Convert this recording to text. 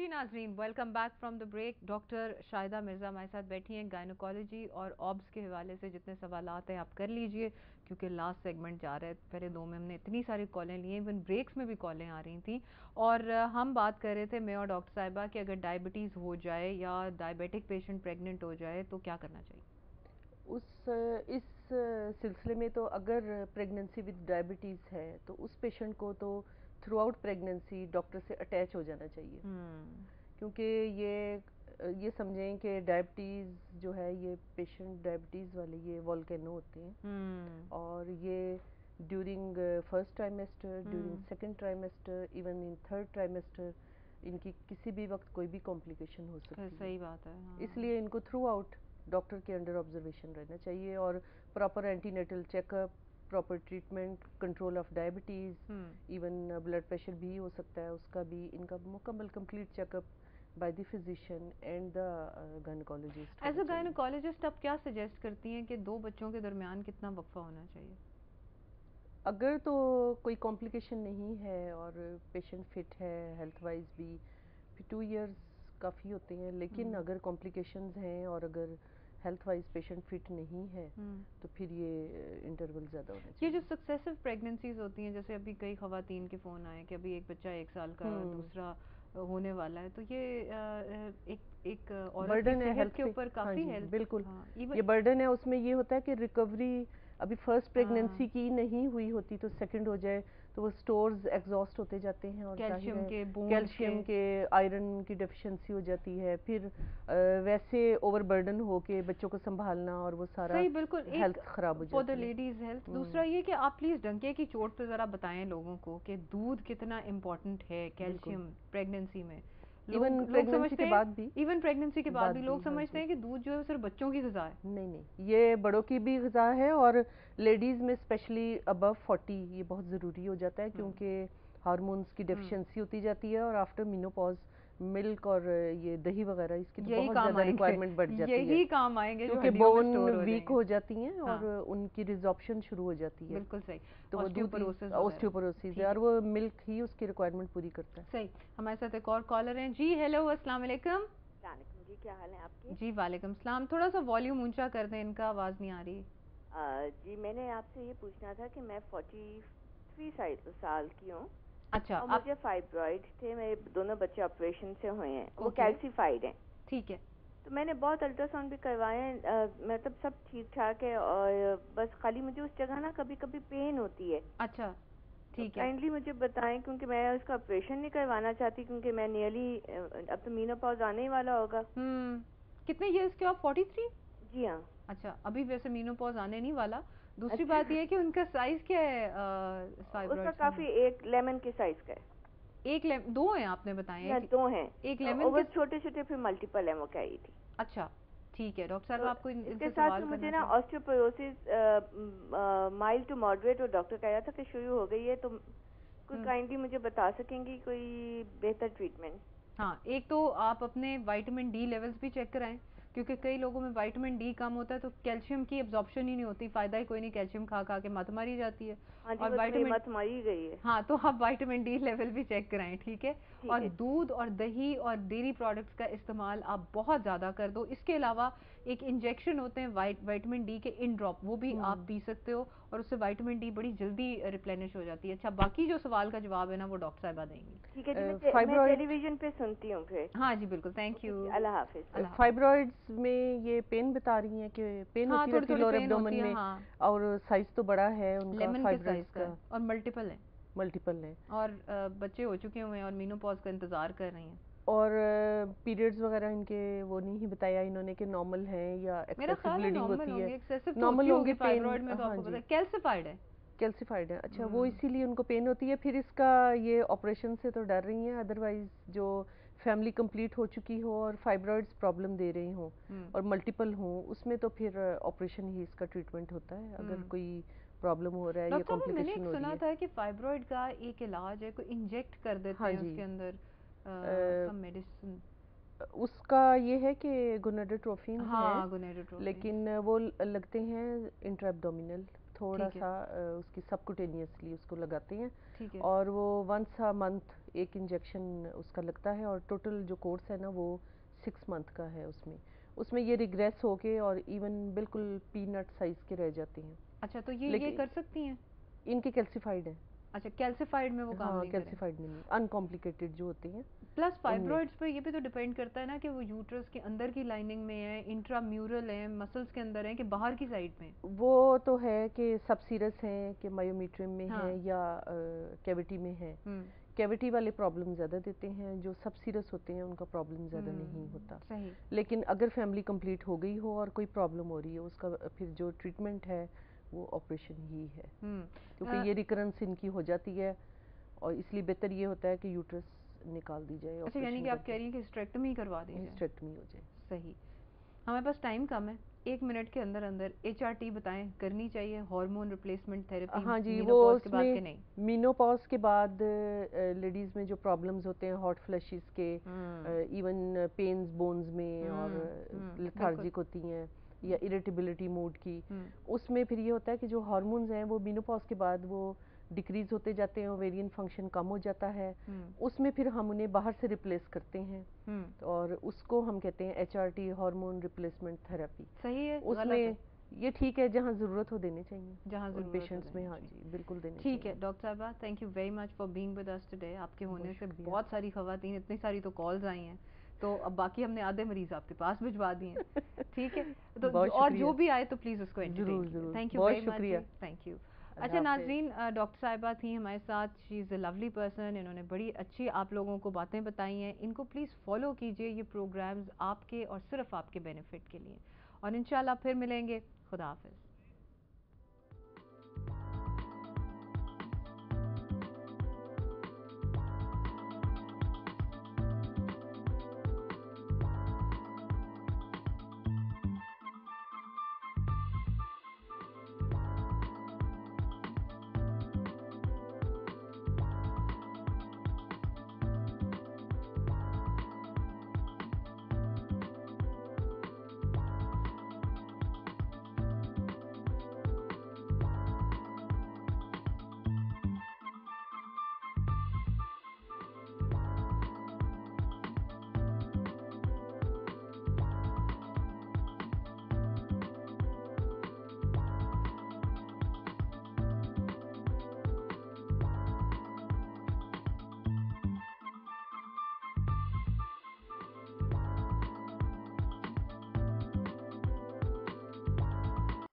جی ناظرین، welcome back from the break. Doctor Shahida Mirza ہمارے ساتھ بیٹھی ہیں. گائنوکالوجی اور آبس کے حوالے سے جتنے سوالات ہیں آپ کر لیجئے کیونکہ لاسٹ سیگمنٹ جا رہا ہے. پہلے دو میں ہم نے اتنی ساری کالیں لی ہیں، ایون بریکس میں بھی کالیں آ رہی تھیں. اور ہم بات کر رہے تھے میں اور ڈاکٹر صاحبہ کہ اگر ڈائبٹیز ہو جائے یا ڈائبیٹک پیشنٹ پریگننٹ ہو جائے تو کیا کرنا چاہیے. اس سلسلے میں تو اگر پریگننسی ود ڈائبٹیز ہے تو اس پیشنٹ کو تو تھرو آؤٹ پریگننسی ڈاکٹر سے اٹیچ ہو جانا چاہیے. کیونکہ یہ سمجھیں کہ ڈائبٹیز جو ہے یہ پیشنٹ ڈائبٹیز والے یہ والکینو ہوتے ہیں اور یہ during first trimester, during second trimester, even in third trimester ان کی کسی بھی وقت کوئی بھی کمپلیکیشن ہو سکتی ہے. صحیح بات ہے. اس لیے ان کو تھرو آؤٹ ڈاکٹر کے انڈر آبزرویشن رہنا چاہیے اور proper antenatal check up, proper treatment, control of diabetes, even blood pressure بھی ہو سکتا ہے اس کا بھی، ان کا مکمل complete check up by the physician and the gynaecologist. As a gynaecologist آپ کیا سجیسٹ کرتی ہیں کہ دو بچوں کے درمیان کتنا وقفہ ہونا چاہیے؟ اگر تو کوئی کمپلیکیشن نہیں ہے اور پیشنٹ فٹ ہے ہیلتھ وائز بھی، 2 ایئرز کافی ہوتے ہیں. لیکن اگر کمپلیکیشنز ہیں اور اگر ہیلتھ وائز پیشنٹ فٹ نہیں ہے تو پھر یہ انٹرول زیادہ ہونا چاہیے. یہ جو سکسیسو پریگننسیز ہوتی ہیں، جیسے ابھی کئی خواتین کے فون آئے کہ ابھی ایک بچہ 1 سال کا، دوسرا ہونے والا ہے، تو یہ ایک عورت کی صحت کے اوپر کافی ہیلتھ. بالکل یہ برڈن ہے. اس میں یہ ہوتا ہے کہ ریکوری ابھی فرسٹ پریگننسی کی نہیں ہوئی ہوتی تو سیکنڈ ہو جائے تو وہ سٹورز ایگزاسٹ ہوتے جاتے ہیں اور کیلشیم کے، آئرن کی ڈیفیشنسی ہو جاتی ہے. پھر ویسے اوور برڈن ہو کے بچوں کو سنبھالنا اور وہ سارا ہیلتھ خراب ہو جاتی ہے. For the ladies health. دوسرا یہ کہ آپ پلیز ڈنکے کی چوٹ پہ ذرا بتائیں لوگوں کو کہ دودھ کتنا امپورٹنٹ ہے کیلشیم پریگننسی میں. ایون پریگننسی کے بعد بھی، ایون پریگننسی کے بعد بھی لوگ سمجھتے ہیں کہ دودھ جو ہے صرف بچوں کی غذا ہے. نہیں، یہ بڑوں کی بھی غذا ہے اور لیڈیز میں اسپیشلی ابو 40 یہ بہت ضروری ہو جاتا ہے کیونکہ ہارمونز کی ڈیفیشنسی ہوتی جاتی ہے اور آفٹر مینوپاز ملک اور یہ دہی وغیرہ اس کی تو بہت زیادہ ریکوائرمنٹ بڑھ جاتی ہے. یہی کام آئیں گے کیونکہ بون ویک ہو جاتی ہیں اور ان کی ریزارپشن شروع ہو جاتی ہے. بالکل صحیح. تو آسٹیوپوروسس ہے اور وہ ملک ہی اس کی ریکوائرمنٹ پوری کرتا ہے. صحیح. ہمارے ساتھ ایک اور کالر ہیں. جی ہیلو، السلام علیکم. السلام علیکم جی، کیا حال ہے آپ کے؟ جی وعلیکم السلام. تھوڑا سا والیوم اونچا کر دیں، ان کا آواز نہیں آ رہی. جی میں نے آپ سے یہ پوچھنا تھا کہ میں 43 سال کی ہوں. اچھا. اور مجھے فائبرائڈ تھے، میرے دونوں بچے آپریشن سے ہوئے ہیں، وہ کیلسیفائڈ ہیں. ٹھیک ہے. تو میں نے بہت الٹرا ساؤنڈ بھی کروائے ہیں، مطلب سب ٹھیک ٹھاک ہے، اور بس خالی مجھے اس جگہ نا کبھی کبھی پین ہوتی ہے. اچھا ٹھیک ہے. کائنڈلی مجھے بتائیں کیونکہ میں اس کا آپریشن نہیں کروانا چاہتی کیونکہ میں نیئرلی اب تو مینوپاز آنے ہی والا ہوگا. کتنے ایئرس کے آپ؟ 43؟ جی ہاں. اچھا، ابھی ویسے مینوپاز آنے نہیں والا. دوسری بات یہ ہے کہ ان کا سائز کیا ہے؟ اس کا کافی ایک لیمن کے سائز کا ہے. ایک دو ہیں آپ نے بتائے؟ 2 ہیں. ایک لیمن اور چھوٹے چھوٹے پھر ملٹیپل ہیں وہ کہہ رہی تھی. اچھا ٹھیک ہے. ڈاکٹر صاحب آپ کو اس کے ساتھ مجھے نا آسٹیوپوروسس مائلڈ ٹو ماڈریٹ اور ڈاکٹر کہہ رہا تھا کہ شروع ہو گئی ہے، تو کوئی کائنڈلی مجھے بتا سکیں گی کوئی بہتر ٹریٹمنٹ؟ ہاں، ایک تو آپ اپنے وائٹامن ڈی لیولز بھی چیک کرائیں کیونکہ کئی لوگوں میں وائٹامن ڈی کم ہوتا ہے تو کیلشیم کی ابزارپشن ہی نہیں ہوتی. فائدہ ہی کوئی نہیں، کیلشیم کھا کھا کے مت ماری جاتی ہے. اور وائٹامن مت ماری گئی ہے. ہاں، تو آپ وائٹامن ڈی لیول بھی چیک کرائیں. ٹھیک ہے. اور دودھ اور دہی اور ڈیری پروڈکٹس کا استعمال آپ بہت زیادہ کر دو. اس کے علاوہ ایک انجیکشن ہوتے ہیں وائٹامن ڈی کے ان ڈراپ، وہ بھی آپ پی سکتے ہو اور اس سے وائٹامن ڈی بڑی جلدی ریپلینش ہو جاتی ہے. اچھا، باقی جو سوال کا جواب ہے نا وہ ڈاکٹر صاحبہ دیں گی. ٹھیک ہے جی، میں ٹیلی ویژن پہ سنتی ہوں پھر. ہاں جی بالکل. Thank you. اللہ حافظ. فائبرائڈز میں یہ پین بتا رہی ہیں کہ پین ہوتی ہے لور ایبڈومن میں اور سائز تو بڑا ہے ان کا فائبرائڈز کا اور ملٹیپل ہے اور بچے ہو چکے ہوئے ہیں اور مینوپاز کا انتظار کر رہی ہیں. اور پیریڈز وغیرہ ان کے وہ نہیں بتایا انہوں نے کہ نارمل ہیں یا ایکسیسو بلیڈنگ ہوتی ہے. نارمل ہوں گے فائبرائڈ میں. تو آپ کو پتہ ہے کیلسیفائڈ ہے. اچھا، وہ اسی لیے ان کو پین ہوتی ہے. پھر اس کا یہ آپریشن سے تو ڈر رہی ہیں، ادروائز جو فیملی کمپلیٹ ہو چکی ہو اور فائبرائڈز پرابلم دے رہی ہوں اور ملٹیپل ہوں، اس میں تو پھر آپریشن ہی اس کا ٹریٹمنٹ ہوتا ہے اگر کوئی پرابلم ہو رہا ہے یا کمپلیکیشن ہو رہی ہے. میں نے سنا تھا کہ فائبرائڈ کا ایک علاج ہے، کوئی انجیکٹ کر دیتے ہیں اس کے اندر سم میڈیسن. اس کا یہ ہے کہ گوناڈوٹروپین ہے لیکن وہ لگتے ہیں انٹرا ایبڈومینل تھوڑا سا اس کی سبکوٹینیسلی اس کو لگاتے ہیں, ٹھیک ہے, اور وہ ونس a منتھ ایک انجیکشن اس کا لگتا ہے, اور ٹوٹل جو کورس ہے نا وہ 6 منتھ کا ہے. اس میں یہ ریگریس ہو کے اور ایون بالکل پی نٹ سائز کے رہ جاتے ہیں. اچھا تو یہ کر سکتی ہیں, ان کے کیلسیفائڈ ہیں. اچھا کیلسیفائڈ میں وہ کام نہیں کریں, کیلسیفائڈ میں نہیں, ان کمپلیکیٹڈ جو ہوتے ہیں. پلس فائبرائڈز پہ یہ بھی تو ڈیپینڈ کرتا ہے نا کہ وہ یوٹرس کے اندر کی لائننگ میں ہے, انٹرا میورل ہیں, مسلس کے اندر ہیں کہ باہر کی سائڈ میں. وہ تو ہے کہ سب سیرس ہیں کہ مایومیٹریم میں ہے یا کیویٹی میں ہے. کیویٹی والے پرابلم زیادہ دیتے ہیں, جو سب سیرس ہوتے ہیں ان کا پرابلم زیادہ نہیں ہوتا. لیکن اگر فیملی کمپلیٹ ہو گئی ہو اور کوئی پرابلم ہو رہی ہے, اس کا پھر جو ٹریٹمنٹ ہے وہ آپریشن ہی ہے, کیونکہ یہ ریکرنس ان کی ہو جاتی ہے, اور اس لیے بہتر یہ ہوتا ہے کہ یوٹرس نکال دی جائے. اچھا یعنی کہ آپ کہہ رہی ہیں کہ ہسٹریکٹمی کروا دی جائے. ہسٹریکٹمی ہو جائے. صحیح. ہمارے پاس ٹائم کم ہے, 1 منٹ کے اندر HRT بتائیں کرنی چاہیے, ہارمون ریپلیسمنٹ تھراپی. ہاں جی, وہ اس میں مینوپاز کے بعد لیڈیز میں جو پرابلمز ہوتے ہیں ہاٹ فلیشز کے, ایون پینز بونز میں, اور لیتھارجک ہوتی ہیں یا اریٹیبلٹی موڈ کی, اس میں پھر یہ ہوتا ہے کہ جو ہارمونز ہیں وہ مینوپاز کے بعد وہ ڈیکریز ہوتے جاتے ہیں, اوویرین فنکشن کم ہو جاتا ہے. اس میں پھر ہم انہیں باہر سے ریپلیس کرتے ہیں, اور اس کو ہم کہتے ہیں HRT, ہارمون ریپلیسمنٹ تھراپی. صحیح ہے, اس میں یہ ٹھیک ہے, جہاں ضرورت ہو دینے چاہیے, جہاں ضرورت پیشنٹس میں. ہاں جی بالکل دینے چاہیے. ٹھیک ہے ڈاکٹر صاحبہ, thank you very much for being with us today. آپ کے ہونے سے بہت ساری خواتین, اتنی ساری تو کالز آئی ہیں, تو اب باقی ہم نے آدھے مریض آپ کے پاس بھجوا دیے ہیں. ٹھیک ہے, تو اور جو بھی آئے تو پلیز اس کو انٹرٹین کیجیے. Thank you very much. Thank you. اچھا ناظرین, ڈاکٹر صاحبہ تھیں ہمارے ساتھ, شی از اے لولی پرسن. انہوں نے بڑی اچھی آپ لوگوں کو باتیں بتائی ہیں. ان کو پلیز فالو کیجیے, یہ پروگرامز آپ کے اور صرف آپ کے بینیفٹ کے لیے, اور انشاءاللہ پھر ملیں گے. خدا حافظ.